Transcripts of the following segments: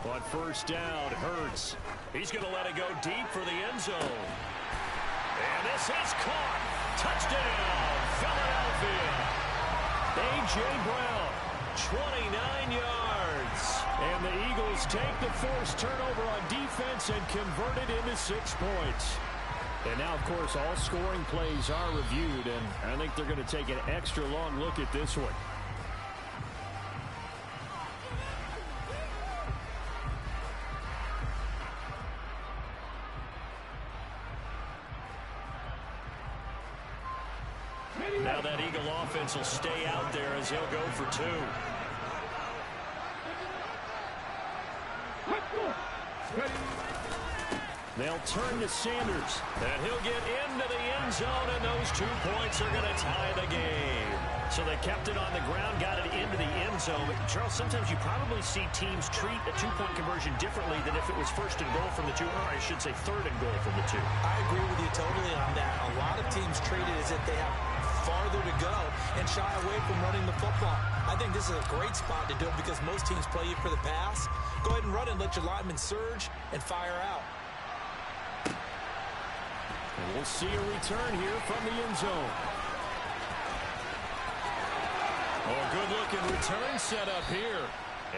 On first down, Hurts. He's going to let it go deep for the end zone. And this is caught. Touchdown, Philadelphia. A.J. Brown, 29 yards. And the Eagles take the forced turnover on defense and convert it into 6 points. And now, of course, all scoring plays are reviewed, and I think they're going to take an extra long look at this one. Now that Eagle offense will stay out there as he'll go for 2. They'll turn to Sanders, and he'll get into the end zone, and those 2 points are going to tie the game. So they kept it on the ground, got it into the end zone. But Charles, sometimes you probably see teams treat a 2-point conversion differently than if it was first and goal from the 2, or I should say third and goal from the 2. I agree with you totally on that. A lot of teams treat it as if they have farther to go and shy away from running the football. I think this is a great spot to do it because most teams play you for the pass. Go ahead and run it, let your linemen surge and fire out. And we'll see a return here from the end zone. Oh, good-looking return set up here.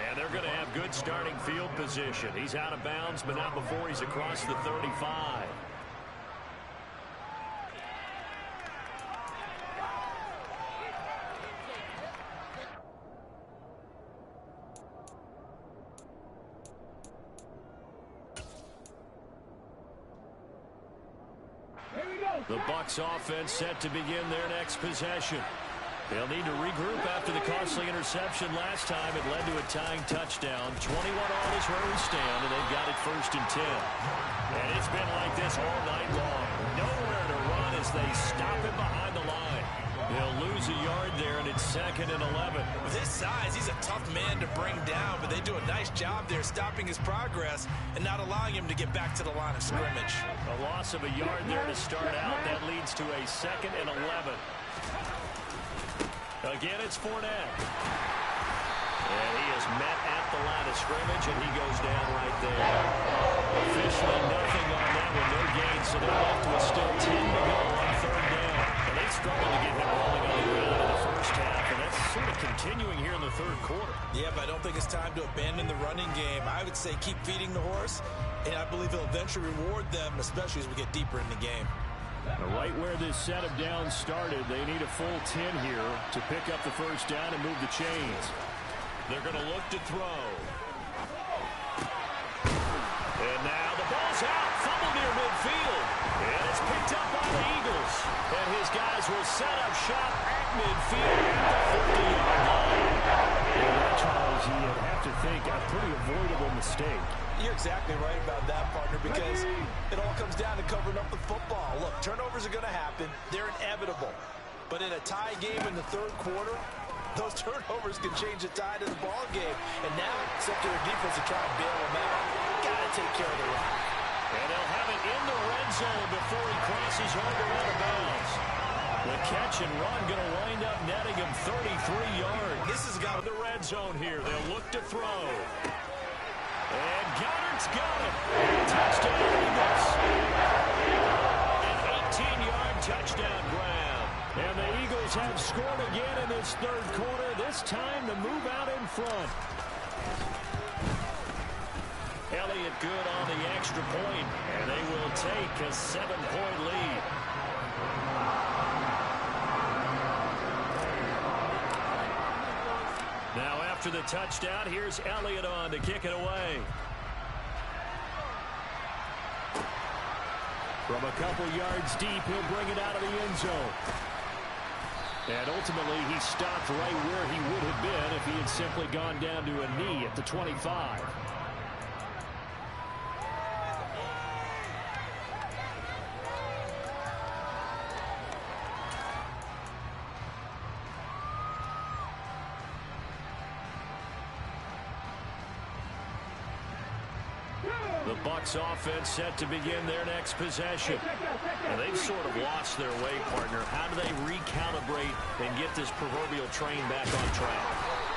And they're going to have good starting field position. He's out of bounds, but not before he's across the 35. The Bucs offense set to begin their next possession. They'll need to regroup after the costly interception last time. It led to a tying touchdown. 21 all is where we stand, and they've got it 1st and 10. And it's been like this all night long. Nowhere to run as they stop him behind the line. They'll lose a yard there, and it's 2nd and 11. With his size, he's a tough man to bring down, but they do a nice job there stopping his progress and not allowing him to get back to the line of scrimmage. A loss of a yard there to start out. That leads to a 2nd and 11. Again, it's Fournette. And he is met at the line of scrimmage, and he goes down right there. Officially nothing on that one, no gain, so they're left with still 10 to go on 3rd down. And they struggled to get him rolling on the ground in the first half, and that's sort of continuing here in the 3rd quarter. Yeah, but I don't think it's time to abandon the running game. I would say keep feeding the horse, and I believe he'll eventually reward them, especially as we get deeper in the game. Right where this set of downs started, they need a full 10 here to pick up the 1st down and move the chains. They're going to look to throw. And now the ball's out, fumble near midfield. And it's picked up by the Eagles. And his guys will set up shop at midfield at the 50-yard line. And that, Charles, you'd have to think a pretty avoidable mistake. You're exactly right about that, partner, because it all comes down to covering up the football. Look, turnovers are going to happen. They're inevitable. But in a tie game in the 3rd quarter, those turnovers can change the tide of the ball game. And now it's up to their defense to try and bail them out. Got to take care of the rock. And they'll have it in the red zone before he crosses over out of bounds. The catch and run going to wind up netting him 33 yards. This has got the red zone here. They'll look to throw. And Goddard's got it. Touchdown, Eagles. An 18-yard touchdown grab. And the Eagles have scored again in this 3rd quarter. This time to move out in front. Elliott good on the extra point, and they will take a 7-point lead. Now after the touchdown, here's Elliott on to kick it away. From a couple yards deep, he'll bring it out of the end zone. And ultimately, he stopped right where he would have been if he had simply gone down to a knee at the 25. The Bucs offense set to begin their next possession. And they've sort of lost their way, partner. How do they recalibrate and get this proverbial train back on track?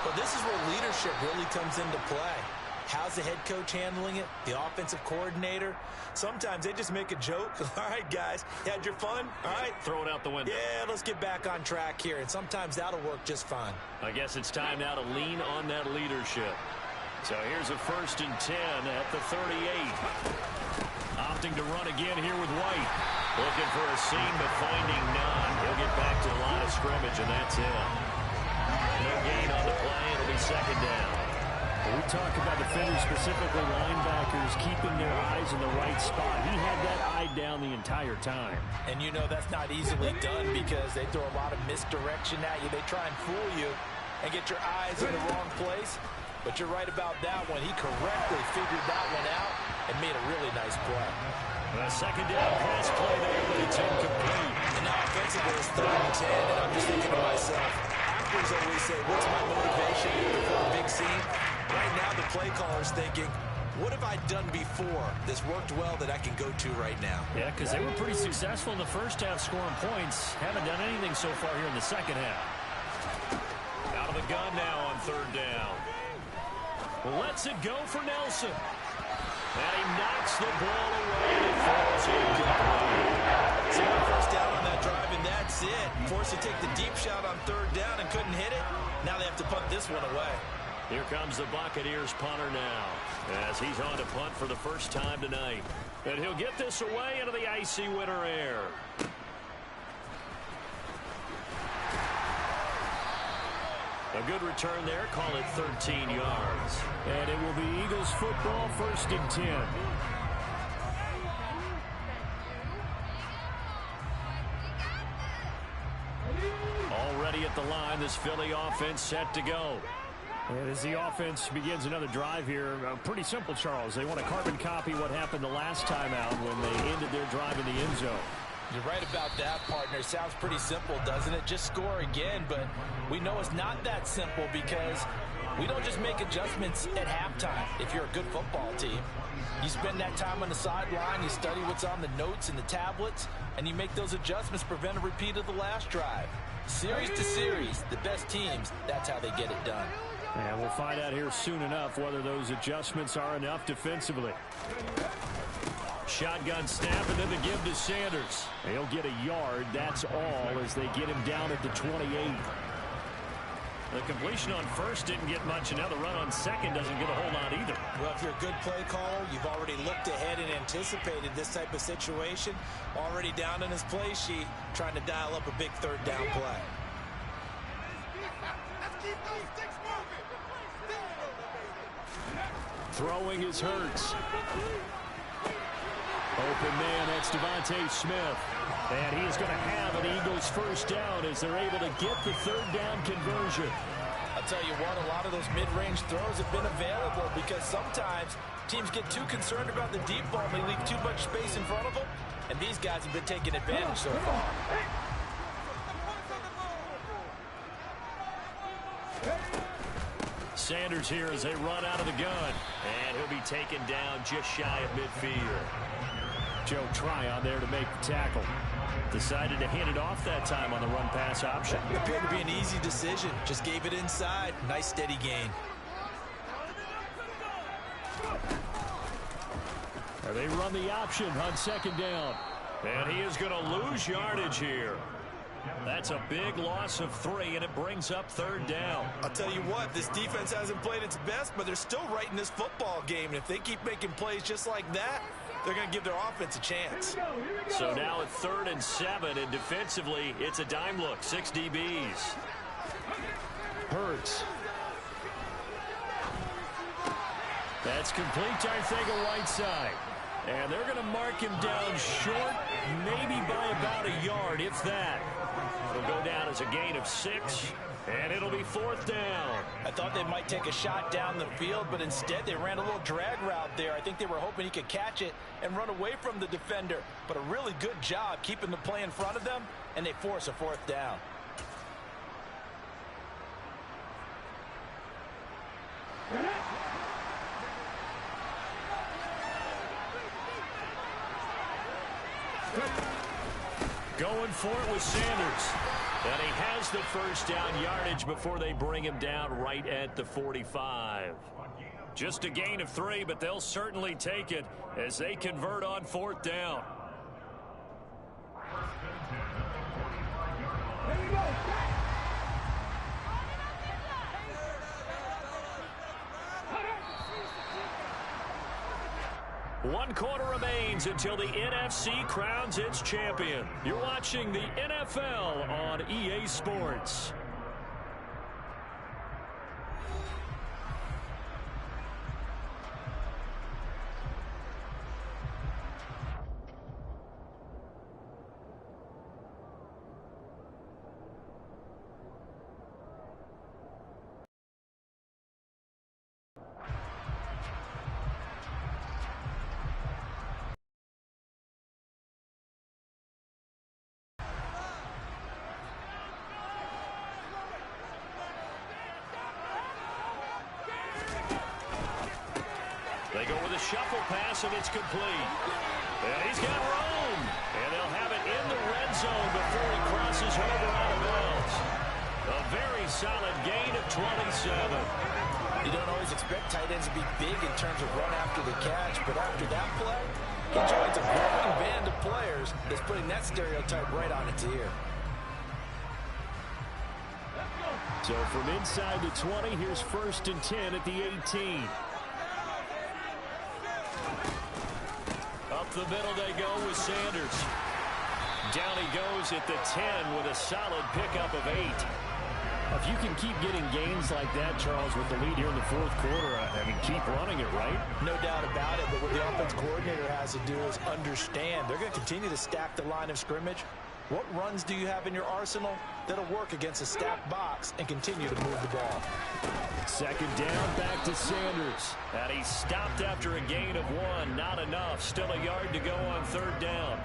Well, this is where leadership really comes into play. How's the head coach handling it? The offensive coordinator? Sometimes they just make a joke. All right, guys, you had your fun? All right. Throw it out the window. Yeah, let's get back on track here. And sometimes that'll work just fine. I guess it's time now to lean on that leadership. So here's a 1st and 10 at the 38. Opting to run again here with White. Looking for a seam, but finding none. He'll get back to the line of scrimmage, and that's it. No gain on the play. It'll be 2nd down. We talk about defenders, specifically linebackers, keeping their eyes in the right spot. He had that eye down the entire time. And you know that's not easily done because they throw a lot of misdirection at you. They try and fool you and get your eyes in the wrong place. But you're right about that one. He correctly figured that one out and made a really nice play. A 2nd down pass play there, but it's incomplete. And now offensively it's 3rd and 10, and I'm just thinking to myself, actors always say, what's my motivation for a big scene? Right now the play caller's thinking, what have I done before that's worked well that I can go to right now? Yeah, because they were pretty successful in the first half scoring points. Haven't done anything so far here in the second half. Out of the gun now on 3rd down. Lets it go for Nelson. And he knocks the ball away and it falls incomplete. So first down on that drive, and that's it. Forced to take the deep shot on 3rd down and couldn't hit it. Now they have to punt this one away. Here comes the Buccaneers punter now, as he's on to punt for the first time tonight. And he'll get this away into the icy winter air. A good return there. Call it 13 yards. And it will be Eagles football, 1st and 10. Already at the line, this Philly offense set to go. And as the offense begins another drive here, pretty simple, Charles. They want to carbon copy what happened the last time out when they ended their drive in the end zone. You're right about that, partner. Sounds pretty simple, doesn't it? Just score again, but we know it's not that simple because we don't just make adjustments at halftime if you're a good football team. You spend that time on the sideline, you study what's on the notes and the tablets, and you make those adjustments to prevent a repeat of the last drive. Series to series, the best teams, that's how they get it done. And we'll find out here soon enough whether those adjustments are enough defensively. Shotgun snap and then the give to Sanders. He'll get a yard, that's all, as they get him down at the 28. The completion on 1st didn't get much, and now the run on 2nd doesn't get a whole lot either. Well, if you're a good play caller, you've already looked ahead and anticipated this type of situation. Already down in his play sheet, trying to dial up a big 3rd down play. Throwing is Hurts. Open man, that's Devontae Smith. And he is going to have an Eagles 1st down as they're able to get the 3rd down conversion. I'll tell you what, a lot of those mid-range throws have been available because sometimes teams get too concerned about the deep ball and they leave too much space in front of them. And these guys have been taking advantage so far. Sanders here as they run out of the gun. And he'll be taken down just shy of midfield. Joe Tryon there to make the tackle. Decided to hand it off that time on the run-pass option. Appeared to be an easy decision. Just gave it inside. Nice steady gain. They run the option on 2nd down. And he is going to lose yardage here. That's a big loss of 3, and it brings up 3rd down. I'll tell you what, this defense hasn't played its best, but they're still right in this football game. And if they keep making plays just like that, they're going to give their offense a chance. So now at 3rd and 7, and defensively, it's a dime look. 6 DBs. Hurts. That's complete, I think, a Whiteside. And they're going to mark him down short, maybe by about a yard, if that. It'll go down as a gain of 6, and it'll be 4th down. I thought they might take a shot down the field, but instead they ran a little drag route there. I think they were hoping he could catch it and run away from the defender. But a really good job keeping the play in front of them, and they force a 4th down. Going for it with Sanders. And he has the first down yardage before they bring him down right at the 45. Just a gain of 3, but they'll certainly take it as they convert on 4th down. One quarter remains until the NFC crowns its champion. You're watching the NFL on EA Sports. They go with a shuffle pass, and it's complete. And he's got room. And they'll have it in the red zone before he crosses over out of bounds. A very solid gain of 27. You don't always expect tight ends to be big in terms of run after the catch, but after that play, he joins a growing band of players that's putting that stereotype right on its ear. So from inside the 20, here's 1st and 10 at the 18. Up the middle they go with Sanders. Down he goes at the 10 with a solid pickup of 8. If you can keep getting gains like that, Charles, with the lead here in the 4th quarter, I mean, keep running it, right? No doubt about it, but what the offense coordinator has to do is understand they're going to continue to stack the line of scrimmage. What runs do you have in your arsenal that'll work against a stacked box and continue to move the ball? 2nd down, back to Sanders. And he stopped after a gain of 1. Not enough. Still a yard to go on 3rd down.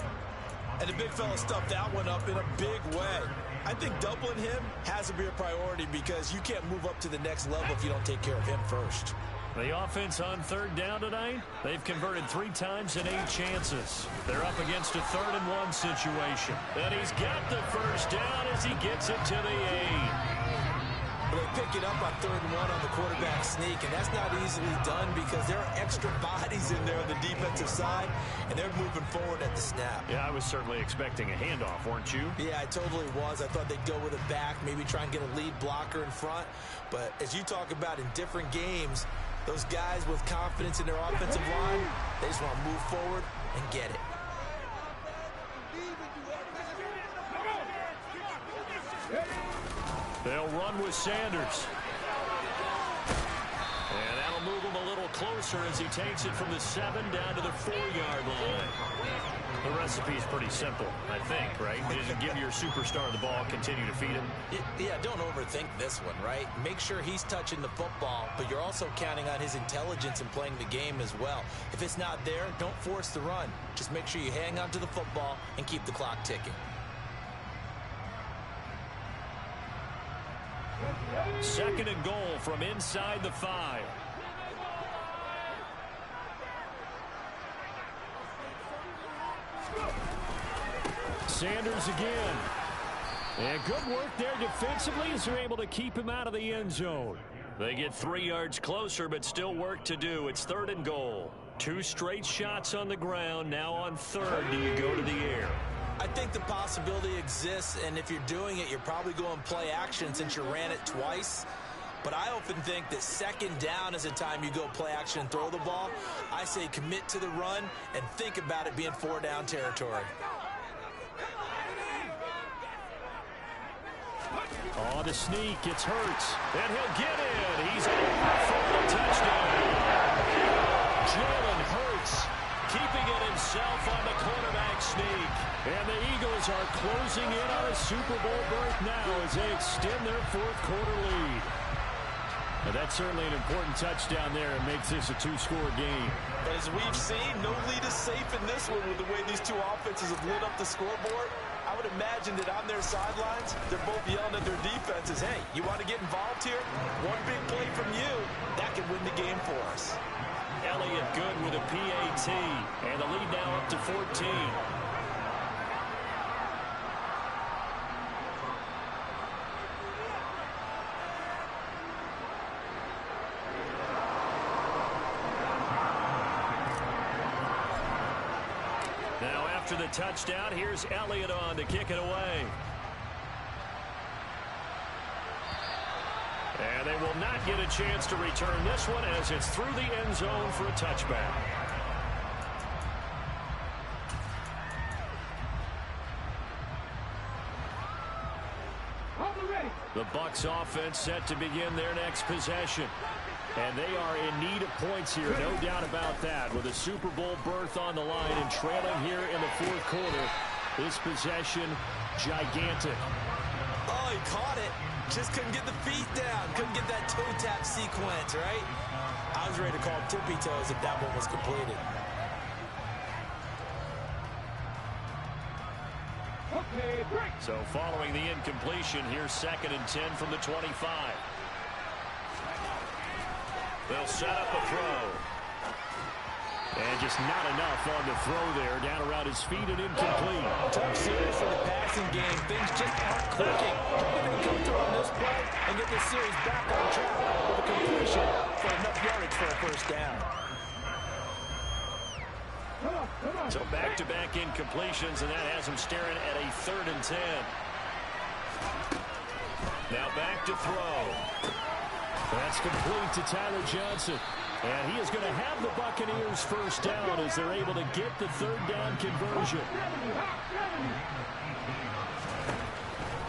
And the big fella stuffed that one up in a big way. I think doubling him has to be a priority because you can't move up to the next level if you don't take care of him first. The offense on 3rd down tonight, they've converted 3 times in 8 chances. They're up against a 3rd and 1 situation. And he's got the first down as he gets it to the 8. They pick it up on 3rd and 1 on the quarterback sneak, and that's not easily done because there are extra bodies in there on the defensive side, and they're moving forward at the snap. Yeah, I was certainly expecting a handoff, weren't you? Yeah, I totally was. I thought they'd go with it back, maybe try and get a lead blocker in front. But as you talk about in different games, those guys with confidence in their offensive line, they just want to move forward and get it. They'll run with Sanders. And that'll move him a little closer as he takes it from the 7 down to the 4-yard line. The recipe's pretty simple, I think, right? Just give your superstar the ball, continue to feed him. Yeah, don't overthink this one, right? Make sure he's touching the football, but you're also counting on his intelligence in playing the game as well. If it's not there, don't force the run. Just make sure you hang on to the football and keep the clock ticking. 2nd and goal from inside the 5. Sanders again. And good work there defensively as they're able to keep him out of the end zone. They get 3 yards closer, but still work to do. It's 3rd and goal. 2 straight shots on the ground. Now on 3rd, do you go to the air? I think the possibility exists, and if you're doing it, you're probably going play action since you ran it twice. But I often think that 2nd down is the time you go play action and throw the ball. I say commit to the run and think about it being 4-down territory. On the sneak, it's Hurts, and he'll get in. He's in for a touchdown. Jalen Hurts keeping it himself on the quarterback sneak. And the Eagles are closing in on a Super Bowl berth now as they extend their 4th quarter lead. And that's certainly an important touchdown there. It makes this a 2-score game. But as we've seen, no lead is safe in this one with the way these 2 offenses have lit up the scoreboard. I would imagine that on their sidelines, they're both yelling at their defenses, hey, you want to get involved here? One big play from you, that can win the game for us. Elliott good with a PAT, and the lead now up to 14. After the touchdown, here's Elliott on to kick it away. And they will not get a chance to return this one as it's through the end zone for a touchback. The Bucs offense set to begin their next possession. And they are in need of points here, no doubt about that. With a Super Bowl berth on the line and trailing here in the fourth quarter, this possession, gigantic. Oh, he caught it. Just couldn't get the feet down. Couldn't get that toe tap sequence, right? I was ready to call tippy toes if that one was completed. So following the incompletion, here's 2nd and 10 from the 25. They'll set up a throw. And just not enough on the throw there. Down around his feet and incomplete. Tough series for the passing game. Things just aren't clicking. They're going to come through on this play and get this series back on track with a completion for enough yardage for a first down. So back-to-back incompletions, and that has him staring at a 3rd and 10. Now back to throw. That's complete to Tyler Johnson. And he is going to have the Buccaneers first down as they're able to get the 3rd down conversion.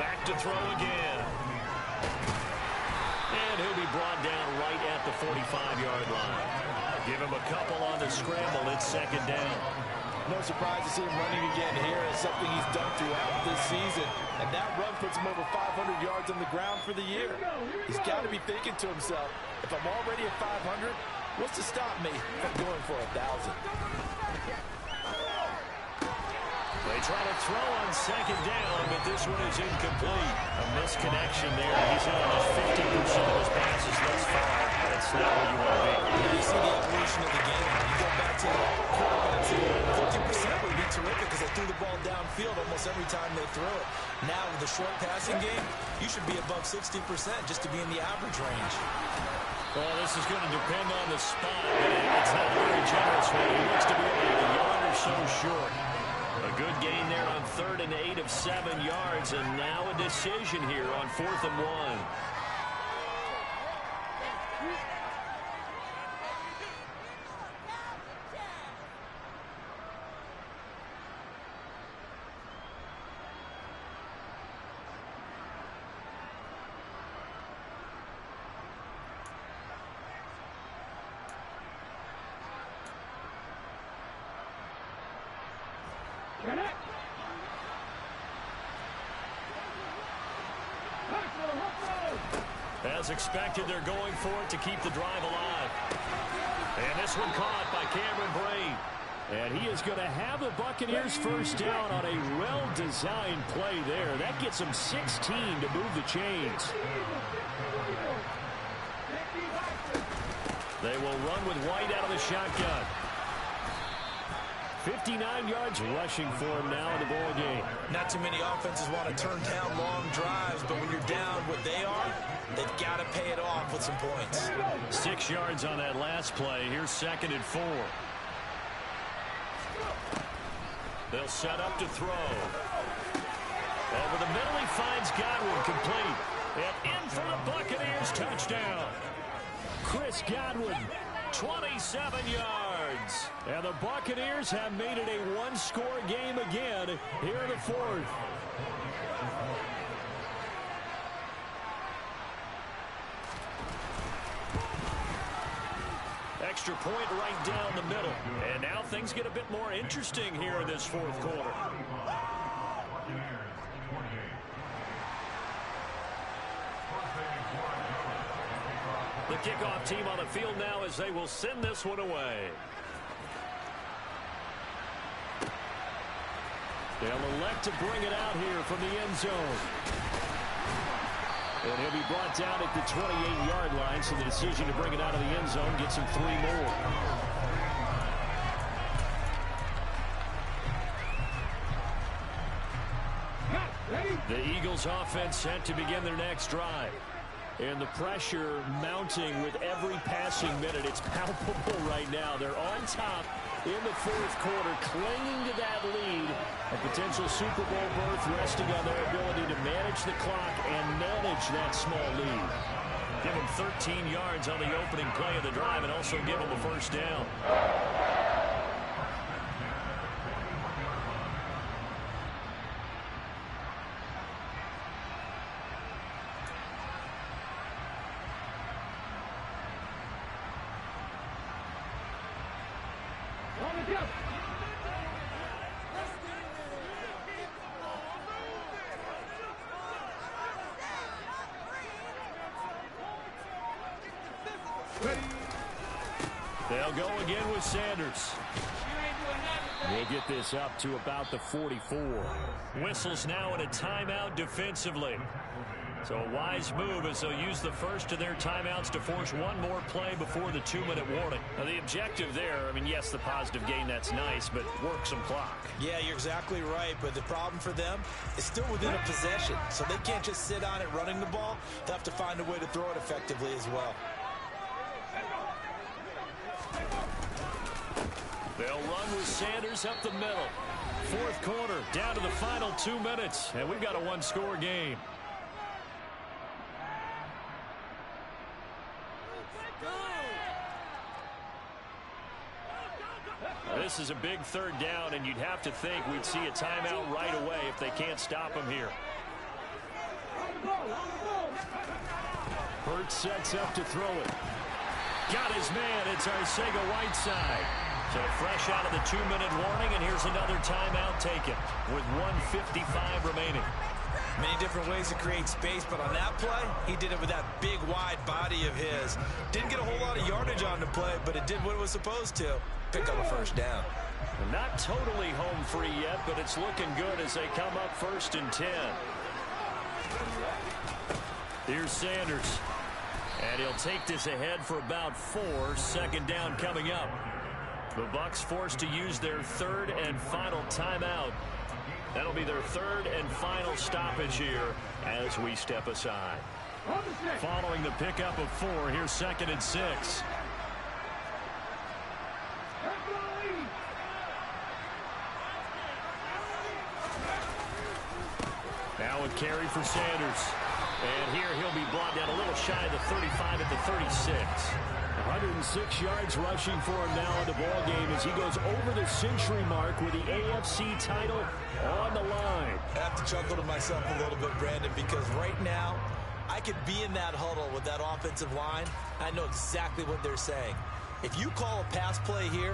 Back to throw again. And he'll be brought down right at the 45-yard line. Give him a couple on the scramble. It's 2nd down. No surprise to see him running again here. It's something he's done throughout this season. And that run puts him over 500 yards on the ground for the year. He's got to be thinking to himself, if I'm already at 500, what's to stop me from going for 1,000? They try to throw on 2nd down, but this one is incomplete. A misconnection there. He's in on just 50% of his passes thus far. That's not where you want to be. You see the evolution of the game. You go back to the quarterbacks, 50% would be terrific because they threw the ball downfield almost every time they threw it. Now with the short passing game, you should be above 60% just to be in the average range. Well, this is going to depend on the spot, but it's not a very generous one. He looks to be about a yard or so short. A good gain there on 3rd and 8 of 7 yards, and now a decision here on 4th and 1. As expected, they're going for it to keep the drive alive. And this one caught by Cameron Braid. And he is going to have the Buccaneers first down on a well-designed play there. That gets them 16 to move the chains. They will run with White out of the shotgun. 59 yards rushing for him now in the ball game. Not too many offenses want to turn down long drives, but when you're down what they are, they've got to pay it off with some points. 6 yards on that last play. Here's 2nd and 4. They'll set up to throw. Over the middle, he finds Godwin, complete. And in for the Buccaneers, touchdown. Chris Godwin, 27 yards. And the Buccaneers have made it a one-score game again here in the 4th. Extra point right down the middle. And now things get a bit more interesting here in this 4th quarter. The kickoff team on the field now as they will send this one away. They'll elect to bring it out here from the end zone. And he'll be brought down at the 28-yard line, so the decision to bring it out of the end zone gets him 3 more. The Eagles offense set to begin their next drive. And the pressure mounting with every passing minute. It's palpable right now. They're on top in the 4th quarter, clinging to that lead A potential Super Bowl berth resting on their ability to manage the clock and manage that small lead. Give them 13 yards on the opening play of the drive and also give them a first down. They'll go again with Sanders. We'll get this up to about the 44. Whistles now in a timeout defensively. So a wise move as they'll use the first of their timeouts to force one more play before the 2-minute warning. Now the objective there, I mean, yes, the positive gain, that's nice, but work some clock. Yeah, you're exactly right, but the problem for them is still within a possession. So they can't just sit on it running the ball. They'll have to find a way to throw it effectively as well. They'll run with Sanders up the middle. Fourth quarter, down to the final 2 minutes, and we've got a one-score game. This is a big third down, and you'd have to think we'd see a timeout right away if they can't stop him here. Hurts sets up to throw it. Got his man. It's Arcega-Whiteside. So fresh out of the 2-minute warning, and here's another timeout taken with 1:55 remaining. Many different ways to create space, but on that play, he did it with that big, wide body of his. Didn't get a whole lot of yardage on the play, but it did what it was supposed to. Pick up a first down. Not totally home free yet, but it's looking good as they come up 1st and 10. Here's Sanders. And he'll take this ahead for about 4. Second down coming up. The Bucs forced to use their third and final timeout. That'll be their third and final stoppage here as we step aside. Following the pickup of 4, here's 2nd and 6. Now a carry for Sanders. And here he'll be brought down a little shy of the 35 at the 36. 106 yards rushing for him now in the ball game as he goes over the century mark with the AFC title on the line. I have to chuckle to myself a little bit, Brandon, because right now I could be in that huddle with that offensive line. I know exactly what they're saying. If you call a pass play here,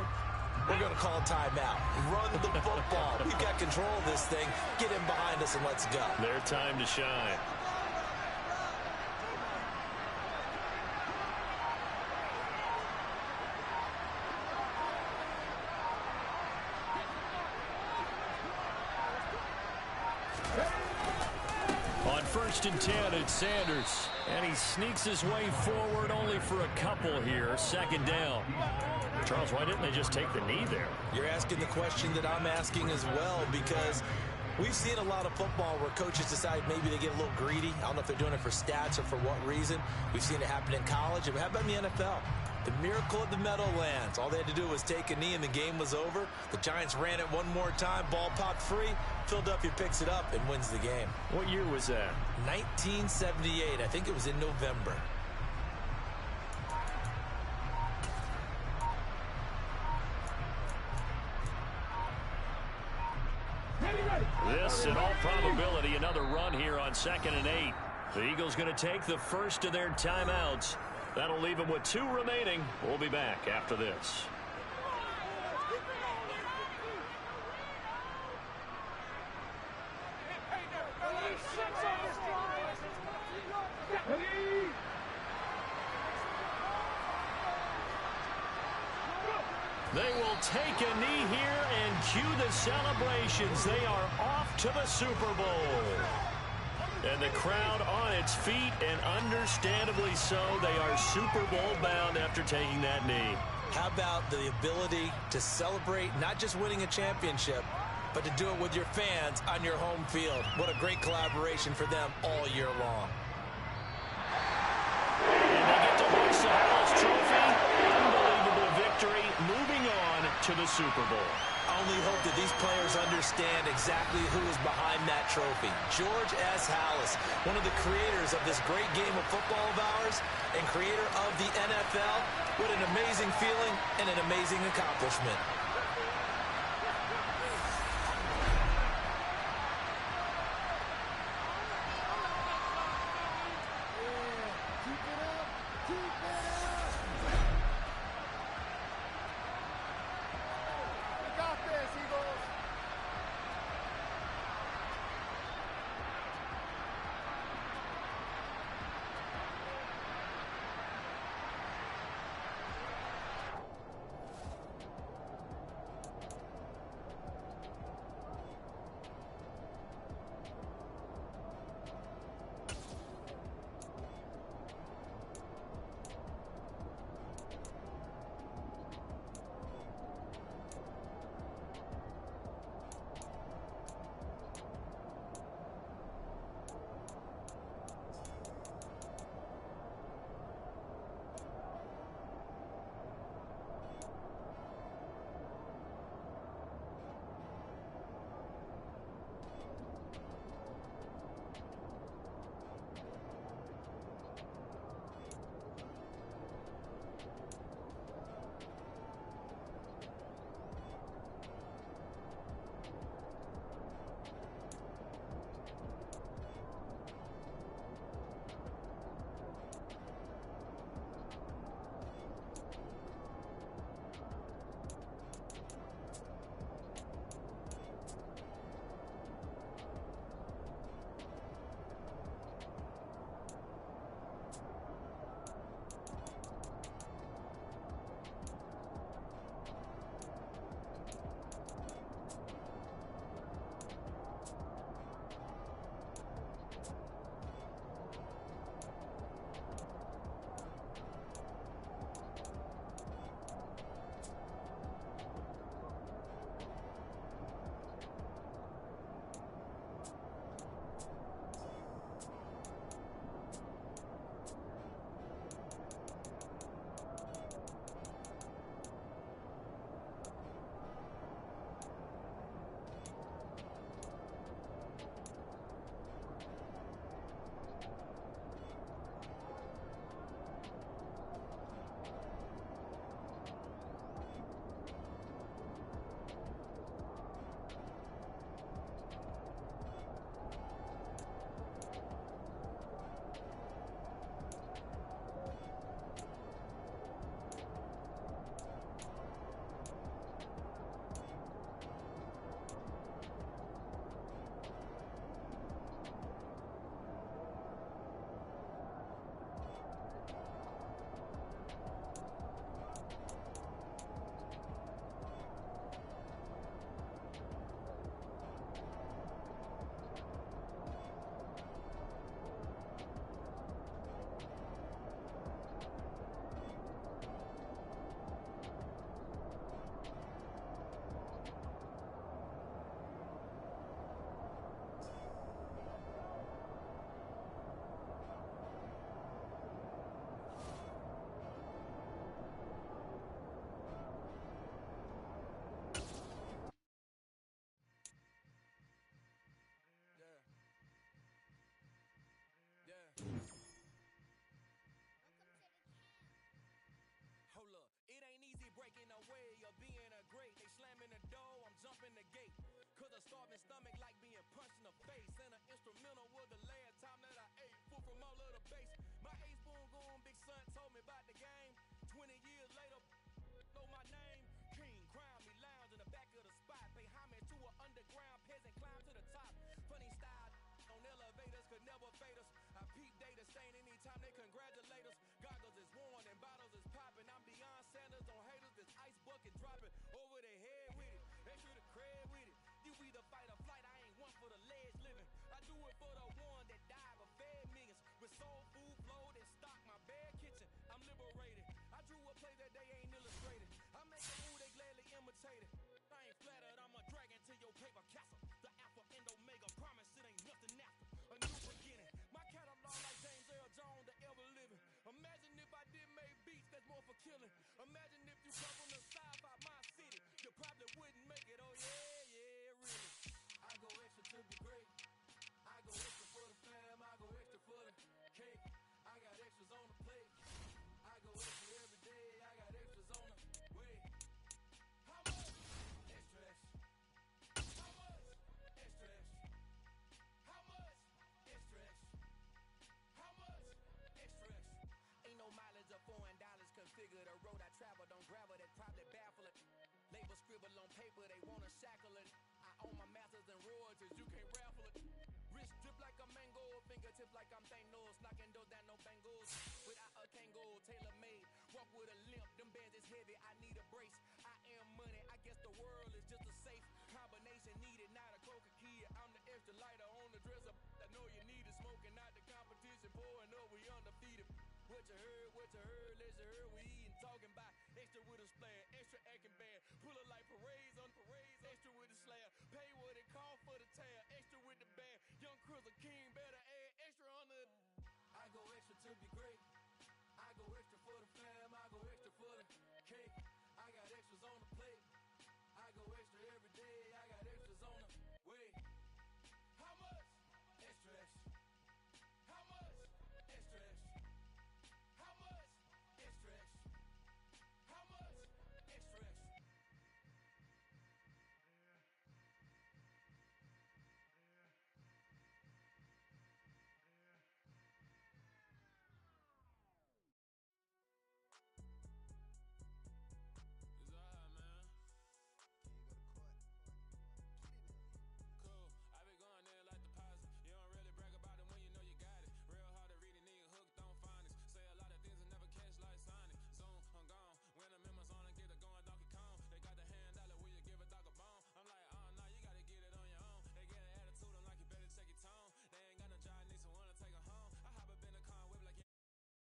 we're going to call a timeout. Run the football. We've got control of this thing. Get in behind us and let's go. Their time to shine. On 1st and 10, it's Sanders. And he sneaks his way forward only for a couple here. 2nd down. Charles, why didn't they just take the knee there? You're asking the question that I'm asking as well, because we've seen a lot of football where coaches decide maybe they get a little greedy. I don't know if they're doing it for stats or for what reason. We've seen it happen in college. It happened in the NFL. The miracle of the Meadowlands. All they had to do was take a knee and the game was over. The Giants ran it one more time. Ball popped free. Philadelphia picks it up and wins the game. What year was that? 1978. I think it was in November. This, in all probability, another run here on 2nd and 8. The Eagles going to take the first of their timeouts. That'll leave them with 2 remaining. We'll be back after this. They will take a knee here and cue the celebrations. They are off to the Super Bowl. And the crowd on its feet, and understandably so. They are Super Bowl bound after taking that knee. How about the ability to celebrate not just winning a championship, but to do it with your fans on your home field? What a great collaboration for them all year long. And they get to hoist the Halls Trophy. Unbelievable victory. Moving on to the Super Bowl. only hope that these players understand exactly who is behind that trophy. George S. Halas, one of the creators of this great game of football of ours and creator of the NFL. What an amazing feeling and an amazing accomplishment. Imagine if you come from the south out my city, you probably wouldn't make it. fingertips like I'm Thanos, knocking those down, no bangles. Without a Kangol, tailor-made, walk with a limp, them bands is heavy, I need a brace. I am money, I guess the world is just a safe combination needed, not a coca key. I'm the extra lighter on the dresser, I know you need it, smoking out the competition, pouring up, we undefeated. What you heard, let's hear we eatin', talking about extra with a splash, extra acting bad, pull it like parades on parades, extra with the slab, pay what it cost for the tab, extra with the band, young Chris a king, better add extra on the. I go extra to be great,